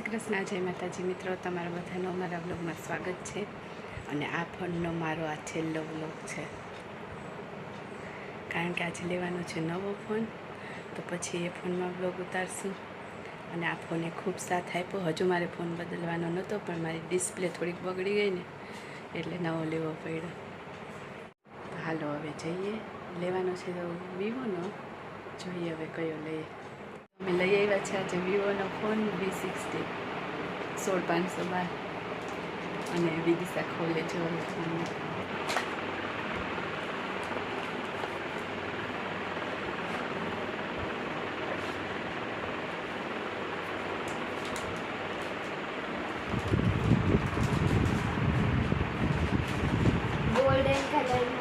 શ્રી કૃષ્ણ, જય માતાજી મિત્રો, તમારા બધાનો અમારા બ્લોગમાં સ્વાગત છે. અને આ ફોનનો મારો આ છેલ્લો બ્લોગ છે, કારણ કે આજે લેવાનો છે નવો ફોન, તો પછી એ ફોનમાં બ્લોગ ઉતારશું. અને આ ફોને ખૂબ સાથ આપ્યો. હજુ મારે ફોન બદલવાનો નહોતો, પણ મારી ડિસ્પ્લે થોડીક બગડી ગઈ ને, એટલે નવો લેવો પડ્યો. હાલો હવે જઈએ, લેવાનો છે તો વિવોનો, જોઈએ હવે કયો લઈએ. અમે લઈ આવ્યા છે આજે વિવોનો ફોન V60 16512, અને વિદિશા ખોલે છે ફોન. ગોલ્ડન કલરનો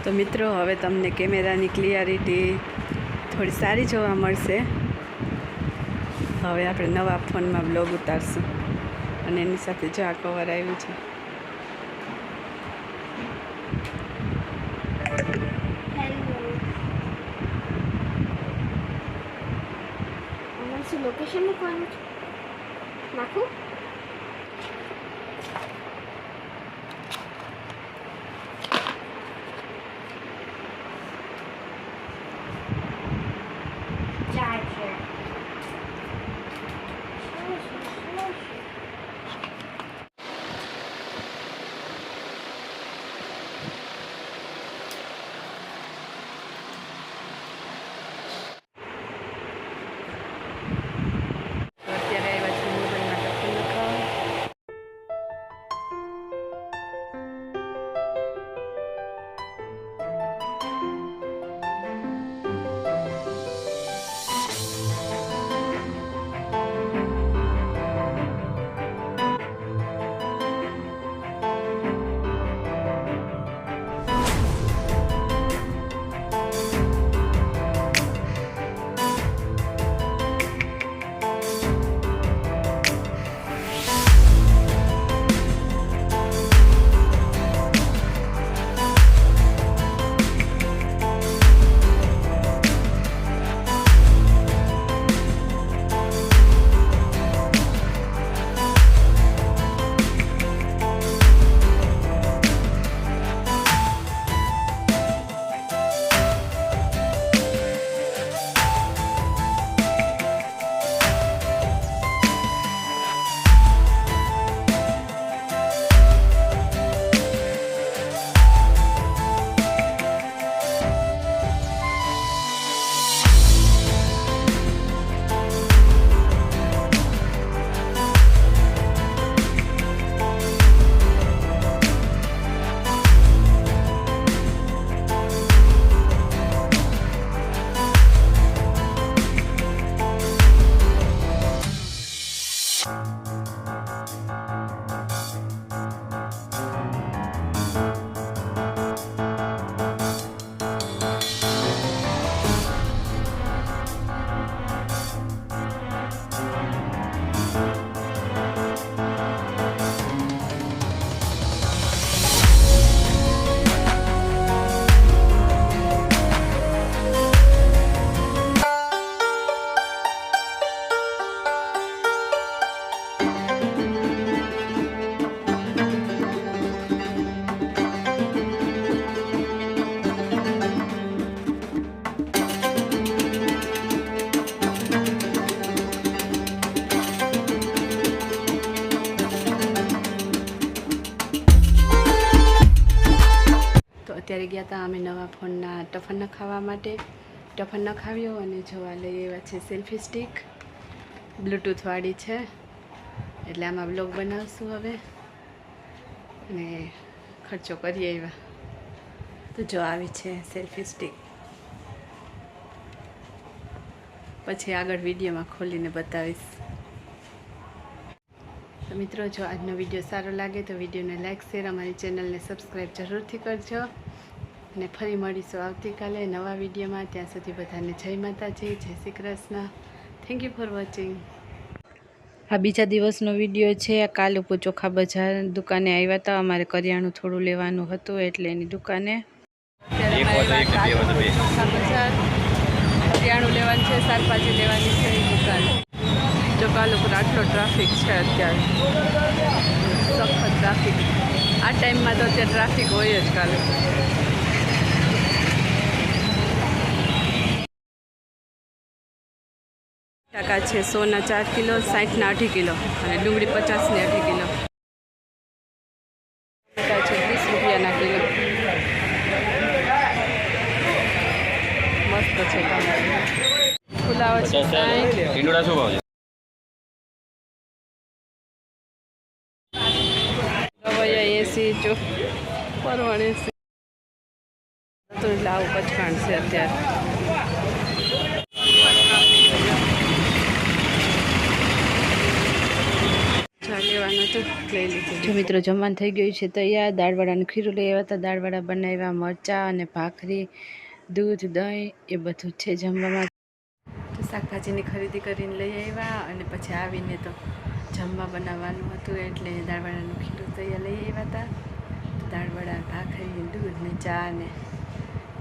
તો મિત્રો, હવે તમને કેમેરાની ક્લિયરિટી થોડી સારી જોવા મળશે. હવે આપણે નવા ફોનમાં બ્લોગ ઉતારશું, અને એની સાથે જો આ કવર આવ્યું છે. લોકેશન મૂકવાનું છે, નાખું. અત્યારે ગયા હતા અમે નવા ફોનના ટફન નખાવવા માટે. ટફન નખાવ્યો, અને જોવા લઈ એવા છે સેલ્ફી સ્ટિક, બ્લૂટૂથવાળી છે, એટલે આમાં બ્લોગ બનાવશું હવે. અને ખર્ચો કરી આવ્યા, તો જો આવી છે સેલ્ફી સ્ટિક. પછી આગળ વિડીયોમાં ખોલીને બતાવીશ. તો મિત્રો, જો આજનો વિડીયો સારો લાગે તો વિડીયોને લાઇક, શેર, અમારી ચેનલને સબસ્ક્રાઈબ જરૂરથી કરજો. અને ફરી મળીશું આવતીકાલે નવા વિડીયોમાં. ત્યાં સુધી બધાને જય માતાજી, જય Shri Krishna. Thank you for watching. આ બીજા દિવસનો વિડીયો છે. કાલ ઉપર ચોખા બજાર દુકાને આવ્યા હતા. અમારે કરિયાણું થોડું લેવાનું હતું એટલે એની દુકાને ચોખા બજાર કરિયાણું લેવાનું છે, શાકભાજી લેવાની છે એ દુકાન. જો કાલ ઉપર આટલો ટ્રાફિક છે અત્યારે, સખત ટ્રાફિક. આ ટાઈમમાં તો અત્યારે ટ્રાફિક હોય જ કાલે. બટાકા છે 100ના 4 કિલો, 60ના 2.5 કિલો અને ડુંગળી 50ની 2.5 કિલો. બટાકા છે 30 રૂપિયાના કિલો. મસ્ત છે ટમાટર. ફુલાવર છે 60. ઈંડોળા શું ભાવ છે? રવૈયા 80, પરવળ 80. તો એટલે આવું પચકાણ છે અત્યારે. લેવાનું હતું લઈ લીધું. જો મિત્રો જમવાનું થઈ ગયું છે તૈયાર. દાળવડાનું ખીરું લઈ આવ્યા હતા, દાળવડા બનાવ્યા, મરચાં અને ભાખરી, દૂધ, દહીં એ બધું છે જમવામાં. તો શાકભાજીની ખરીદી કરીને લઈ આવ્યા અને પછી આવીને તો જમવા બનાવવાનું હતું એટલે દાળવડાનું ખીરું તૈયાર લઈ આવ્યા હતા. તો દાળવડા, ભાખરી, દૂધ ને ચા ને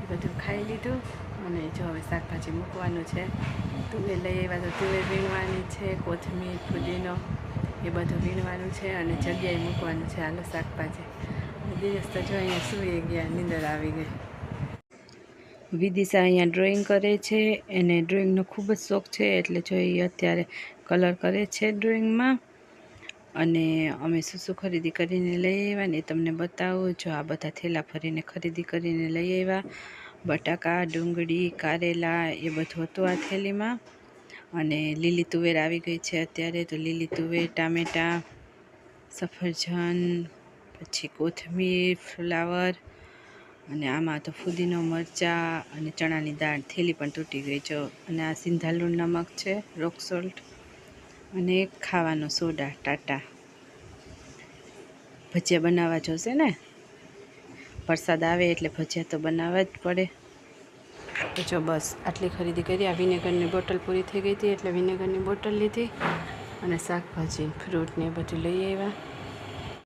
એ બધું ખાઈ લીધું. અને જો હવે શાકભાજી મૂકવાનું છે. તુવેર લઈ આવ્યા તો તુવેર વીણવાની છે, કોથમીર, ફુદીનો એ બધું વીણવાનું છે અને જગ્યાએ મૂકવાનું છે. હાલો શાકભાજી. દિવસ તો જો અહીંયા સૂઈ ગયા, નીંદર આવી ગઈ. વિદિશા અહીંયા ડ્રોઈંગ કરે છે. એને ડ્રોઈંગનો ખૂબ જ શોખ છે એટલે જો એ અત્યારે કલર કરે છે ડ્રોઈંગમાં. અને અમે શું ખરીદી કરીને લઈ આવ્યા ને એ તમને બતાવું. જો આ બધા થેલા ભરીને ખરીદી કરીને લઈ આવ્યા. બટાકા, ડુંગળી, કારેલા એ બધું હતું આ થેલીમાં. અને લીલી તુવેર આવી ગઈ છે અત્યારે. તો લીલી તુવેર, ટામેટાં, સફરજન, પછી કોથમીર, ફ્લાવર અને આમાં તો ફુદીનો, મરચાં અને ચણાની દાળ. થેલી પણ તૂટી ગઈ છે. અને આ સિંધાલુણ નમક છે, રોક સોલ્ટ અને એક ખાવાનો સોડા ટાટા. ભજીયા બનાવવા જોશે ને, વરસાદ આવે એટલે ભજીયા તો બનાવવા જ પડે. તો જો બસ આટલી ખરીદી કરી. આ વિનેગરની બોટલ પૂરી થઈ ગઈ હતી એટલે વિનેગરની બોટલ લીધી અને શાકભાજી, ફ્રૂટ ને એ બધું લઈ આવ્યા.